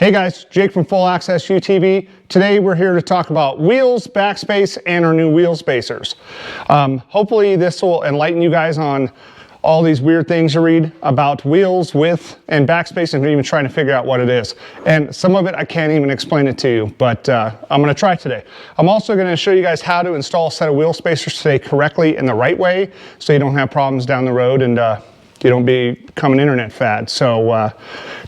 Hey guys, Jake from Full Access UTV. Today we're here to talk about wheels, backspace, and our new wheel spacers. Hopefully this will enlighten you guys on all these weird things you read about wheels, width, and backspace, and even trying to figure out what it is. And some of it I can't even explain it to you, but I'm going to try today. I'm also going to show you guys how to install a set of wheel spacers today correctly in the right way, so you don't have problems down the road and you don't become an internet fad. So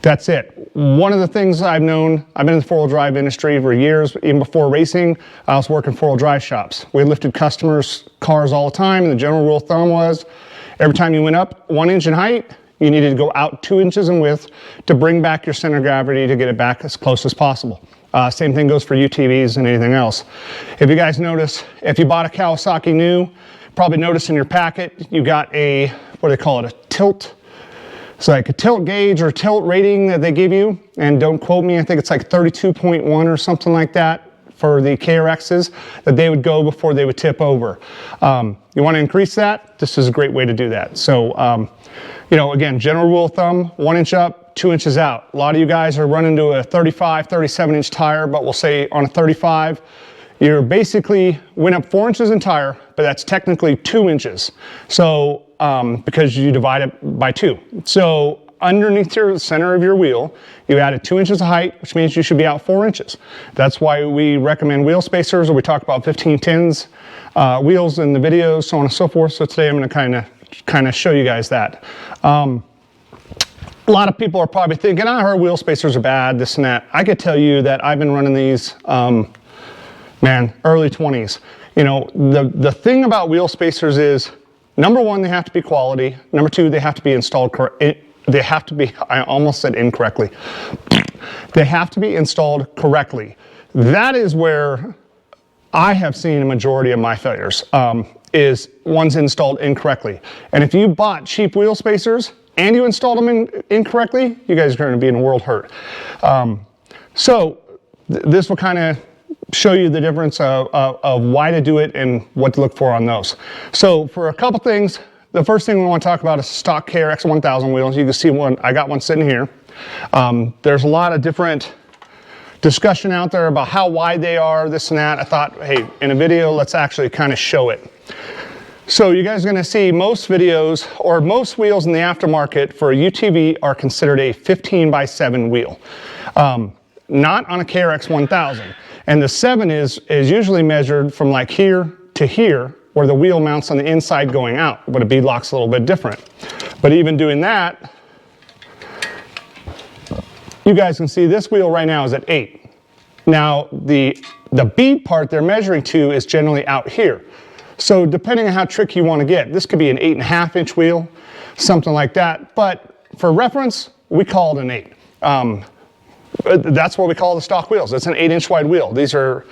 that's it. One of the things I've been in the four-wheel drive industry for years. Even before racing, I was working four-wheel drive shops. We lifted customers' cars all the time, and the general rule of thumb was every time you went up 1 inch in height, you needed to go out 2 inches in width to bring back your center of gravity to get it back as close as possible. Same thing goes for UTVs and anything else. If you guys notice, if you bought a Kawasaki new, probably noticed in your packet, you got a, what do they call it, a tilt. It's like a tilt gauge or tilt rating that they give you. And don't quote me, I think it's like 32.1 or something like that for the KRXs that they would go before they would tip over. You want to increase that? This is a great way to do that. So, you know, again, general rule of thumb, 1 inch up, 2 inches out. A lot of you guys are running to a 35, 37 inch tire, but we'll say on a 35, you're basically went up 4 inches in tire, but that's technically 2 inches. So, because you divide it by 2. So underneath your center of your wheel, you added 2 inches of height, which means you should be out 4 inches. That's why we recommend wheel spacers, or we talk about 1510s, wheels in the videos, so on and so forth. So today I'm going to kind of show you guys that. A lot of people are probably thinking, I heard wheel spacers are bad, this and that. I could tell you that I've been running these, man, early 20s. You know, the thing about wheel spacers is, number one, they have to be quality. Number two, they have to be installed correctly. They have to be, I almost said incorrectly. They have to be installed correctly. That is where I have seen a majority of my failures, is ones installed incorrectly. And if you bought cheap wheel spacers and you installed them incorrectly, you guys are going to be in a world hurt. This will kind of show you the difference of why to do it and what to look for on those. So for a couple things, the first thing we want to talk about is stock KRX 1000 wheels. You can see one, I got one sitting here. There's a lot of different discussion out there about how wide they are, this and that. I thought, hey, in a video, let's actually kind of show it. So you guys are going to see most videos, or most wheels in the aftermarket for a UTV are considered a 15x7 wheel. Not on a KRX 1000. And the 7 is usually measured from like here to here, where the wheel mounts on the inside going out, but a bead lock's a little bit different. But even doing that, you guys can see this wheel right now is at 8. Now the bead part they're measuring to is generally out here. So depending on how tricky you want to get, this could be an 8.5 inch wheel, something like that. But for reference, we call it an 8. That's what we call the stock wheels. It's an 8 inch wide wheel. These are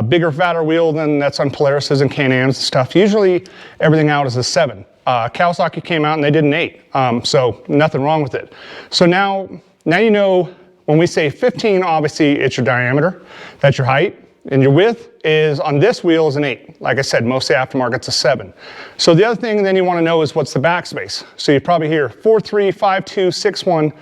bigger, fatter wheel than that's on Polaris's and Can-Am's and stuff. Usually everything out is a 7. Kawasaki came out and they did an 8. So nothing wrong with it. So now you know when we say 15, obviously it's your diameter, that's your height, and your width is on this wheel is an 8. Like I said, most of the aftermarket's a 7. So the other thing then you want to know is what's the backspace. So you probably hear 4.3, 5.2, 6.1.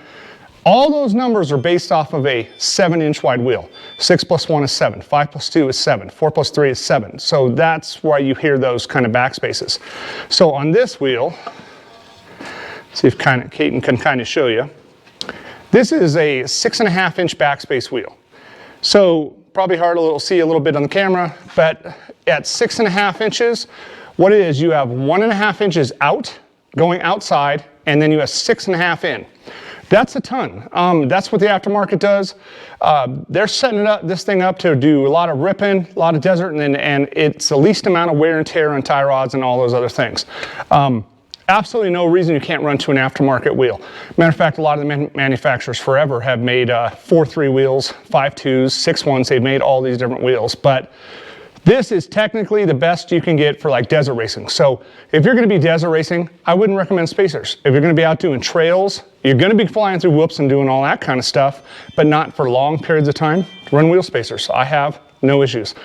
All those numbers are based off of a 7 inch wide wheel. 6 plus 1 is 7, 5 plus 2 is 7, 4 plus 3 is 7. So that's why you hear those kind of backspaces. So on this wheel, see if Kaiten can kind of show you. This is a 6.5 inch backspace wheel. So probably hard to see a little bit on the camera, but at 6.5 inches, what it is, you have 1.5 inches out, going outside, and then you have 6.5 in. That's a ton. That's what the aftermarket does. They're setting this thing up to do a lot of ripping, a lot of desert, and it's the least amount of wear and tear on tie rods and all those other things. Absolutely no reason you can't run to an aftermarket wheel. Matter of fact, a lot of the manufacturers forever have made 4.3 wheels, 5.2s, 6.1s. They've made all these different wheels, but this is technically the best you can get for like desert racing. So if you're going to be desert racing, I wouldn't recommend spacers. If you're going to be out doing trails, you're going to be flying through whoops and doing all that kind of stuff, but not for long periods of time, run wheel spacers. I have no issues.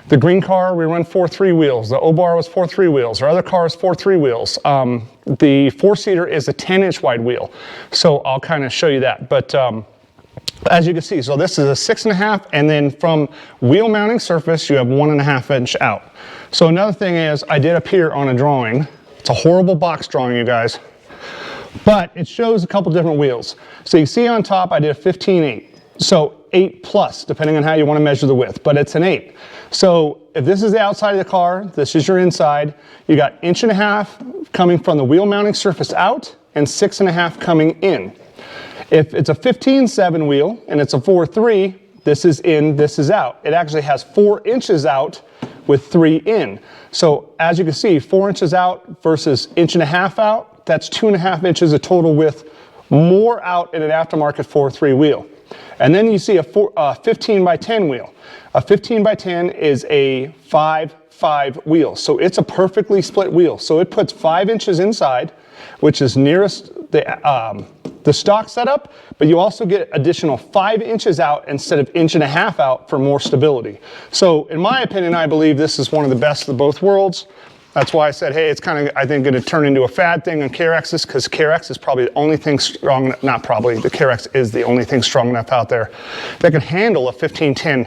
The green car, we run 4.3 wheels. The O-Bar was 4.3 wheels. Our other car is 4.3 wheels. The four-seater is a 10 inch wide wheel. So I'll kind of show you that. But as you can see, so this is a 6.5, and then from wheel mounting surface, you have 1.5 inch out. So another thing is, I did appear on a drawing. It's a horrible box drawing, you guys, but it shows a couple different wheels. So you see on top, I did a 15/8. So 8 plus, depending on how you want to measure the width, but it's an 8. So if this is the outside of the car, this is your inside, you got 1.5 inch coming from the wheel mounting surface out and 6.5 coming in. If it's a 15/7 wheel and it's a 4.3, this is in, this is out. It actually has 4 inches out with 3 in. So as you can see, 4 inches out versus 1.5 inch out, that's 2.5 inches of total width more out in an aftermarket 4.3 wheel. And then you see a 15/10 wheel. A 15/10 is a 5.5 wheel. So it's a perfectly split wheel. So it puts 5 inches inside, which is nearest the stock setup, but you also get additional 5 inches out instead of 1.5 inches out for more stability. So in my opinion, I believe this is one of the best of both worlds. That's why I said, hey, it's kind of, I think, going to turn into a fad thing on KRXs, because KRX is probably the only thing strong, not probably, the KRX is the only thing strong enough out there that can handle a 15/10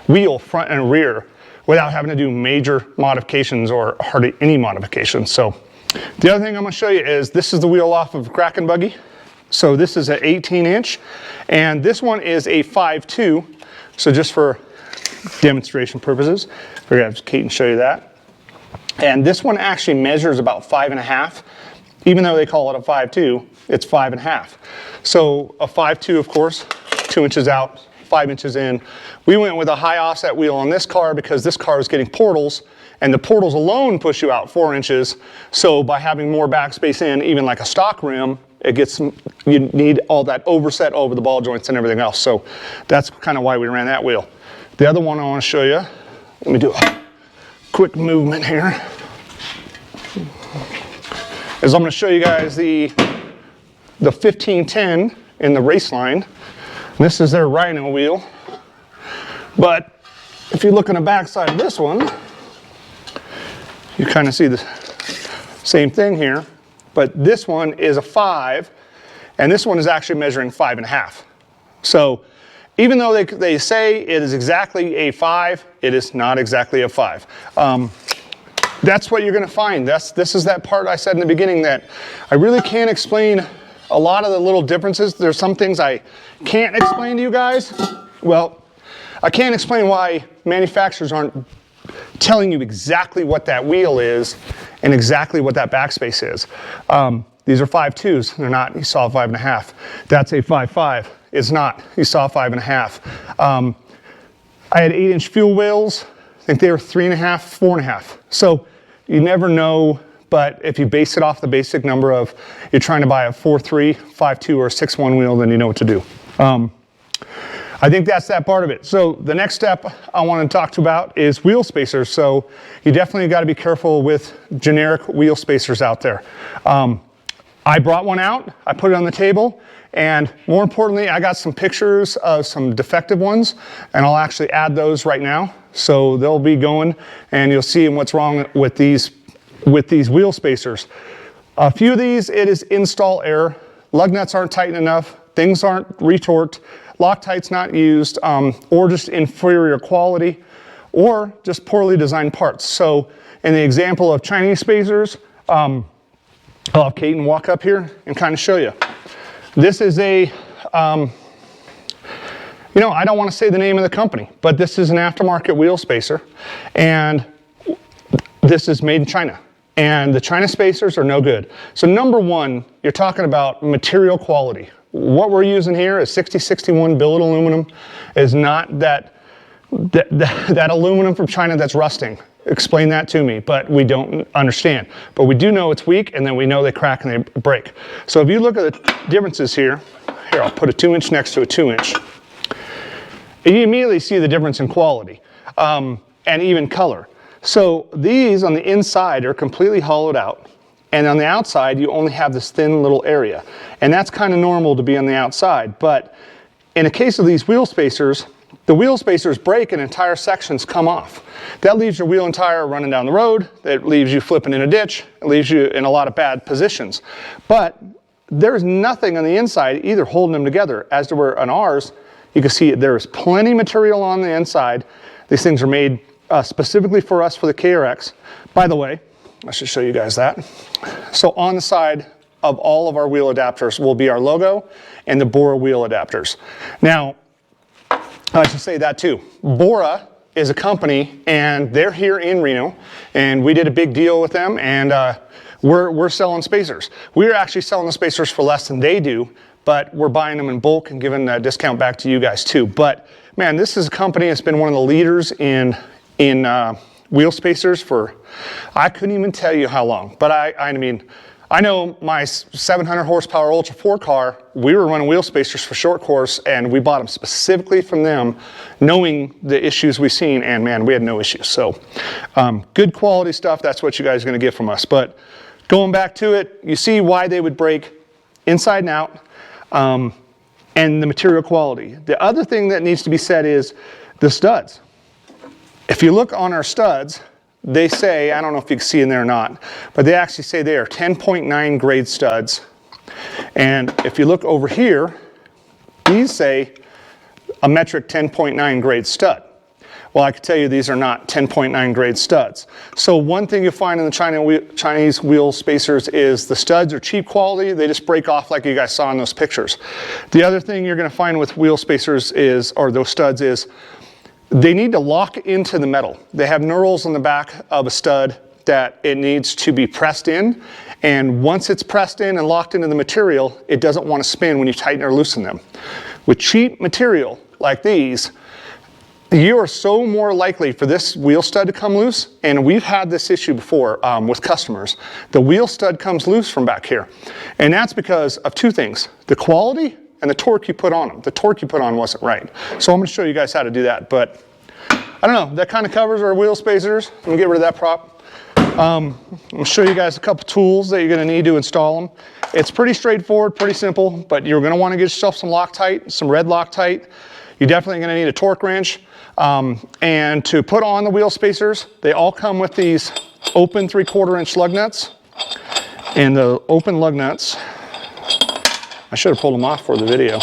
wheel front and rear without having to do major modifications or hardly any modifications. So the other thing I'm going to show you is, this is the wheel off of Kraken Buggy. So this is an 18-inch, and this one is a 5.2. So just for demonstration purposes, we're going to have Kate and show you that. And this one actually measures about 5.5. Even though they call it a 5.2, it's 5.5. So a 5.2, of course, 2 inches out, 5 inches in. We went with a high offset wheel on this car because this car is getting portals, and the portals alone push you out 4 inches. So by having more backspace in, even like a stock rim, it gets, you need all that overset over the ball joints and everything else. So that's kind of why we ran that wheel. The other one I want to show you, let me do a quick movement here, is I'm going to show you guys the 15/10 in the race line. This is their Rhino wheel, but if you look on the back side of this one, you kind of see the same thing here, but this one is a 5, and this one is actually measuring 5.5. So even though they say it is exactly a 5, it is not exactly a 5. That's what you're going to find. This is that part I said in the beginning that I really can't explain a lot of the little differences. There's some things I can't explain to you guys. Well, I can't explain why manufacturers aren't telling you exactly what that wheel is and exactly what that backspace is. These are 5.2s. They're not. You saw a 5.5. That's a 5.5. It's not. You saw 5.5. I had 8-inch fuel wheels. I think they were 3.5, 4.5. So you never know, but if you base it off the basic number of you're trying to buy a 4.3, 5.2, or 6.1 wheel, then you know what to do. I think that's that part of it. So the next step I want to talk to about is wheel spacers. So you definitely got to be careful with generic wheel spacers out there. I brought one out, I put it on the table, and more importantly, I got some pictures of some defective ones, and I'll actually add those right now. So they'll be going, and you'll see what's wrong with these wheel spacers. A few of these, it is install error. Lug nuts aren't tight enough, things aren't retorqued, Loctite's not used, or just inferior quality, or just poorly designed parts. So in the example of Chinese spacers, I'll have Kaden walk up here and kind of show you. This is a, you know, I don't want to say the name of the company, but this is an aftermarket wheel spacer, and this is made in China. And the China spacers are no good. So number one, you're talking about material quality. What we're using here is 6061 billet aluminum. Is not that aluminum from China that's rusting. Explain that to me, but we don't understand. But we do know it's weak, and then we know they crack and they break. So if you look at the differences here, I'll put a 2-inch next to a 2-inch. You immediately see the difference in quality and even color. So these on the inside are completely hollowed out, and on the outside you only have this thin little area. And that's kind of normal to be on the outside, but in the case of these wheel spacers, the wheel spacers break and entire sections come off. That leaves your wheel and tire running down the road, that leaves you flipping in a ditch, it leaves you in a lot of bad positions. But there's nothing on the inside either holding them together, as there were on ours. You can see there is plenty of material on the inside. These things are made specifically for us for the KRX. By the way, I should show you guys that. So on the side of all of our wheel adapters will be our logo and the Bora wheel adapters. Now, I should say that too. Bora is a company and they're here in Reno, and we did a big deal with them, and we're selling spacers. We're actually selling the spacers for less than they do, but we're buying them in bulk and giving a discount back to you guys too. But man, this is a company that's been one of the leaders in wheel spacers for, I couldn't even tell you how long. But I mean, I know my 700 horsepower Ultra 4 car, we were running wheel spacers for short course, and we bought them specifically from them, knowing the issues we've seen, and man, we had no issues. So good quality stuff, that's what you guys are gonna get from us. But going back to it, you see why they would break inside and out, and the material quality. The other thing that needs to be said is the studs. If you look on our studs, they say, I don't know if you can see in there or not, but they actually say they are 10.9 grade studs. And if you look over here, these say a metric 10.9 grade stud. Well, I can tell you these are not 10.9 grade studs. So one thing you'll find in the Chinese wheel spacers is the studs are cheap quality. They just break off like you guys saw in those pictures. The other thing you're going to find with wheel spacers is, or those studs is, they need to lock into the metal. They have knurls on the back of a stud that it needs to be pressed in. And once it's pressed in and locked into the material, it doesn't want to spin when you tighten or loosen them. With cheap material like these, you are so more likely for this wheel stud to come loose. And we've had this issue before with customers. The wheel stud comes loose from back here. And that's because of two things: the quality and the torque you put on them. The torque you put on wasn't right. So I'm going to show you guys how to do that. But I don't know, that kind of covers our wheel spacers. Let me get rid of that prop. I'm going to show you guys a couple tools that you're going to need to install them. It's pretty straightforward, pretty simple, but you're going to want to get yourself some Loctite, some red Loctite. You're definitely going to need a torque wrench. And to put on the wheel spacers, they all come with these open 3/4 inch lug nuts. And the open lug nuts, I should have pulled them off for the video.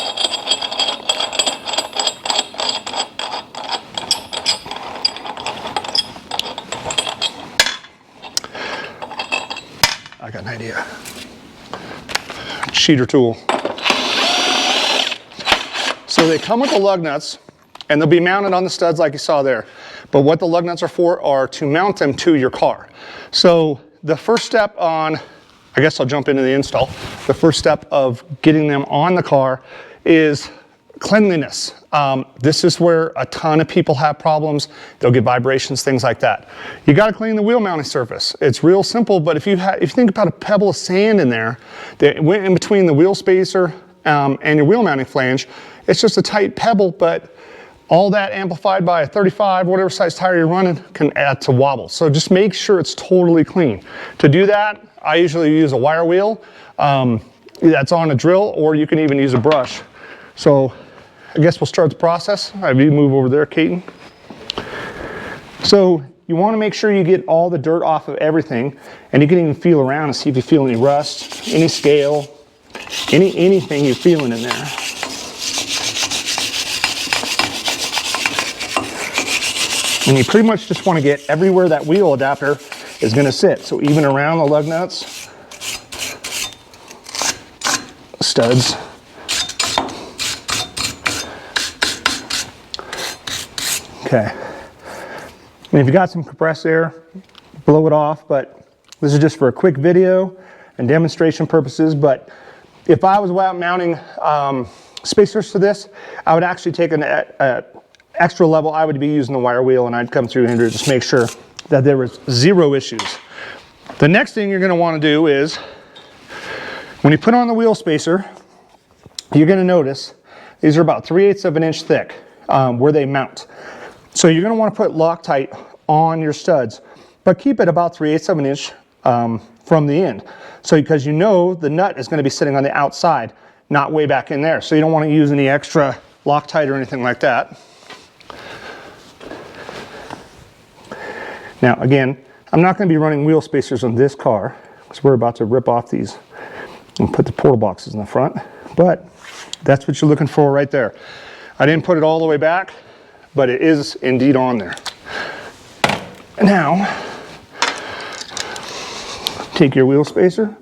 I got an idea. Cheater tool. So they come with the lug nuts, and they'll be mounted on the studs like you saw there. But what the lug nuts are for are to mount them to your car. So the first step on, I guess I'll jump into the install. The first step of getting them on the car is cleanliness. This is where a ton of people have problems. They'll get vibrations, things like that. You got to clean the wheel mounting surface. It's real simple, but if you think about a pebble of sand in there that went in between the wheel spacer and your wheel mounting flange, it's just a tight pebble, but all that amplified by a 35, whatever size tire you're running, can add to wobble. So just make sure it's totally clean. To do that, I usually use a wire wheel that's on a drill, or you can even use a brush. So I guess we'll start the process. Have you move over there, Kaiten. So you want to make sure you get all the dirt off of everything, and you can even feel around and see if you feel any rust, any scale, anything you're feeling in there. And you pretty much just want to get everywhere that wheel adapter is going to sit. So even around the lug nuts, studs. Okay. And if you got some compressed air, blow it off, but this is just for a quick video and demonstration purposes. But if I was out mounting spacers for this, I would actually take an extra level. I would be using the wire wheel, and I'd come through here to just make sure that there was zero issues. The next thing you're going to want to do is, when you put on the wheel spacer, you're going to notice these are about 3/8 of an inch thick where they mount. So you're going to want to put Loctite on your studs, but keep it about 3/8 of an inch from the end. So because you know the nut is going to be sitting on the outside, not way back in there. So you don't want to use any extra Loctite or anything like that. Now again, I'm not going to be running wheel spacers on this car because we're about to rip off these and put the portal boxes in the front, but that's what you're looking for right there. I didn't put it all the way back, but it is indeed on there. Now, take your wheel spacer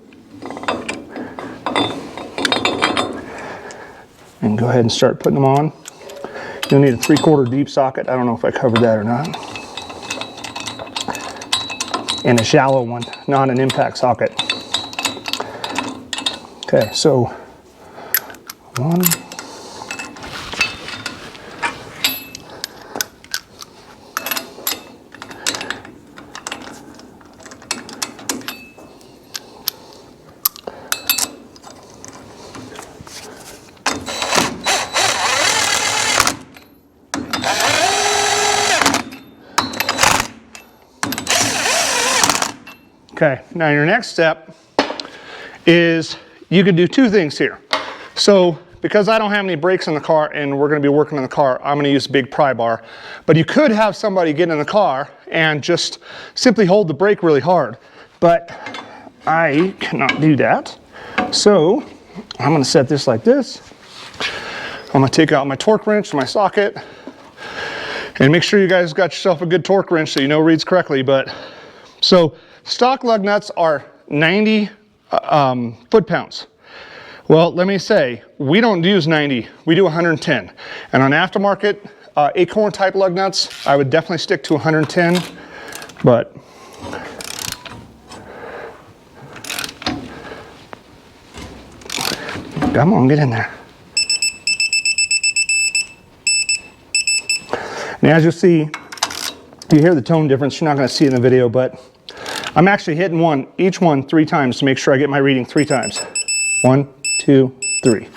and go ahead and start putting them on. You'll need a 3/4 deep socket. I don't know if I covered that or not. And a shallow one, not an impact socket. Okay, so one. Okay, now your next step is you can do two things here. So because I don't have any brakes in the car and we're going to be working on the car, I'm going to use a big pry bar. But you could have somebody get in the car and just simply hold the brake really hard. But I cannot do that. So I'm going to set this like this. I'm going to take out my torque wrench and my socket. And make sure you guys got yourself a good torque wrench so you know it reads correctly. But so stock lug nuts are 90 foot-pounds. Well, let me say, we don't use 90, we do 110. And on aftermarket acorn type lug nuts, I would definitely stick to 110, but come on, get in there. And as you'll see, you hear the tone difference, you're not going to see it in the video, but I'm actually hitting each one 3 times to make sure I get my reading 3 times. 1, 2, 3.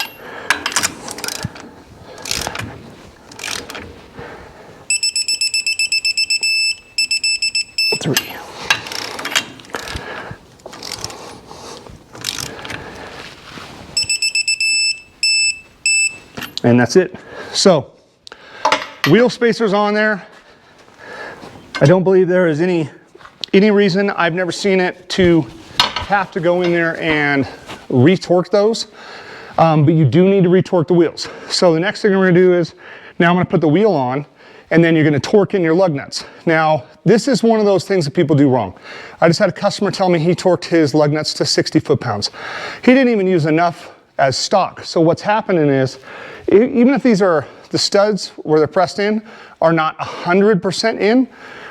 And that's it. So, wheel spacers on there. I don't believe there is any reason, I've never seen it, to have to go in there and retorque those. But you do need to retorque the wheels. So the next thing we're going to do is, now I'm going to put the wheel on, and then you're going to torque in your lug nuts. Now, this is one of those things that people do wrong. I just had a customer tell me he torqued his lug nuts to 60 foot-pounds. He didn't even use enough as stock. So what's happening is, even if these are the studs where they're pressed in are not 100% in,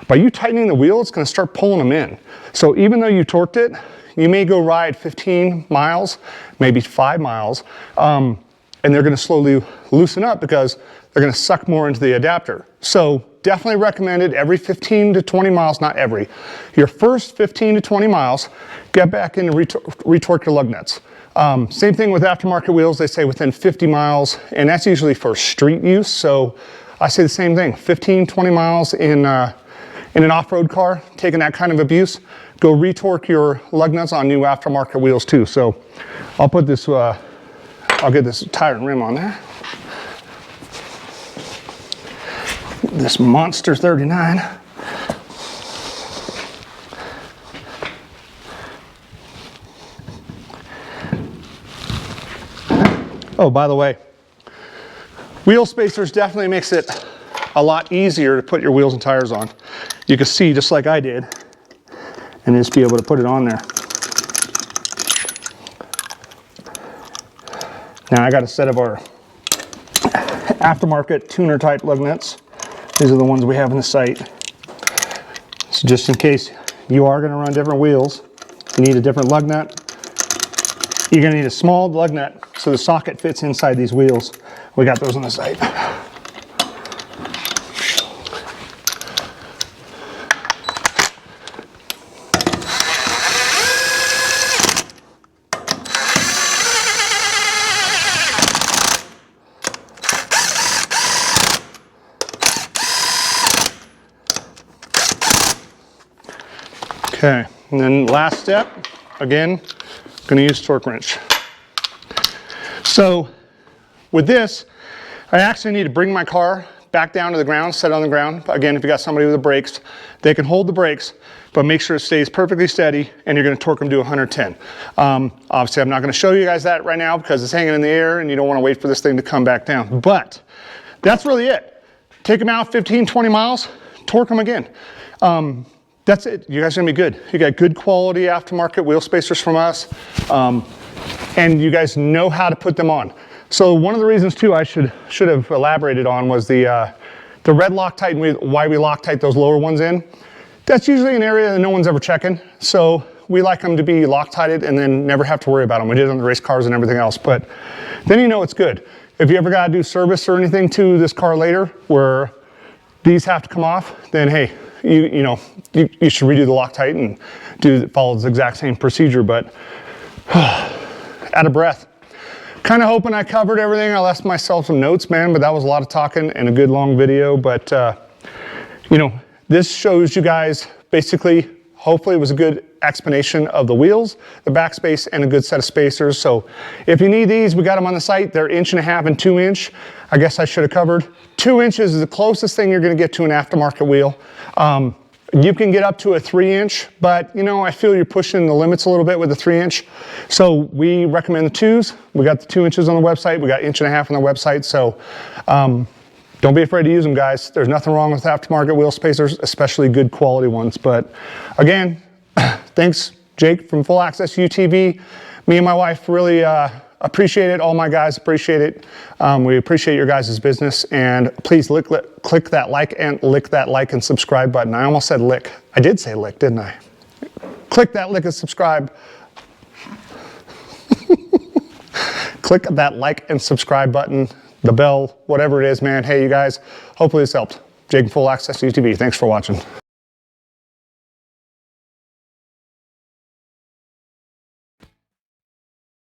by you tightening the wheel, it's going to start pulling them in. So even though you torqued it, you may go ride 15 miles, maybe 5 miles, and they're going to slowly loosen up because they're going to suck more into the adapter. So definitely recommended every 15 to 20 miles, not every. Your first 15 to 20 miles, get back in and retorque your lug nuts. Same thing with aftermarket wheels, they say within 50 miles, and that's usually for street use. So I say the same thing, 15, 20 miles in an off-road car, taking that kind of abuse, go retorque your lug nuts on new aftermarket wheels too. So I'll put this, I'll get this tire and rim on there. This Monster 39. Oh, by the way, wheel spacers definitely makes it a lot easier to put your wheels and tires on. You can see just like I did, and just be able to put it on there. Now I got a set of our aftermarket tuner type lug nuts. These are the ones we have in the site. So just in case you are going to run different wheels, you need a different lug nut. You're going to need a small lug nut so the socket fits inside these wheels. We got those on the site. Okay, and then last step, again, going to use torque wrench. So with this, I actually need to bring my car back down to the ground, set it on the ground. Again, if you got somebody with the brakes, they can hold the brakes, but make sure it stays perfectly steady, and you're going to torque them to 110. Obviously, I'm not going to show you guys that right now because it's hanging in the air and you don't want to wait for this thing to come back down. But that's really it. Take them out 15, 20 miles, torque them again. That's it. You guys are gonna be good. You got good quality aftermarket wheel spacers from us, and you guys know how to put them on. So one of the reasons too I should have elaborated on was the red Loctite and why we Loctite those lower ones in. That's usually an area that no one's ever checking. So we like them to be Loctited and then never have to worry about them. We did it on the race cars and everything else, but then you know it's good. If you ever gotta do service or anything to this car later where these have to come off, then hey, you should redo the Loctite and follow the exact same procedure, but out of breath. Kind of hoping I covered everything. I left myself some notes, man, but that was a lot of talking and a good long video. But, this shows you guys basically, hopefully it was a good explanation of the wheels, the backspace, and a good set of spacers. So if you need these, we got them on the site. They're 1.5 inch and 2 inch. I guess I should have covered. 2 inches is the closest thing you're gonna get to an aftermarket wheel. You can get up to a 3 inch, but I feel you're pushing the limits a little bit with the 3 inch. So we recommend the 2s. We got the 2 inches on the website. We got 1.5 inches on the website. So don't be afraid to use them, guys. There's nothing wrong with aftermarket wheel spacers, especially good quality ones. But again, thanks Jake from Full Access UTV. Me and my wife really appreciate it. All my guys appreciate it. We appreciate your guys' business, and please click that like and lick that like and subscribe button. I almost said lick. I did say lick, didn't I? Click that lick and subscribe. Click that like and subscribe button, the bell, whatever it is, man. Hey, you guys, hopefully this helped. Jake from Full Access UTV. Thanks for watching.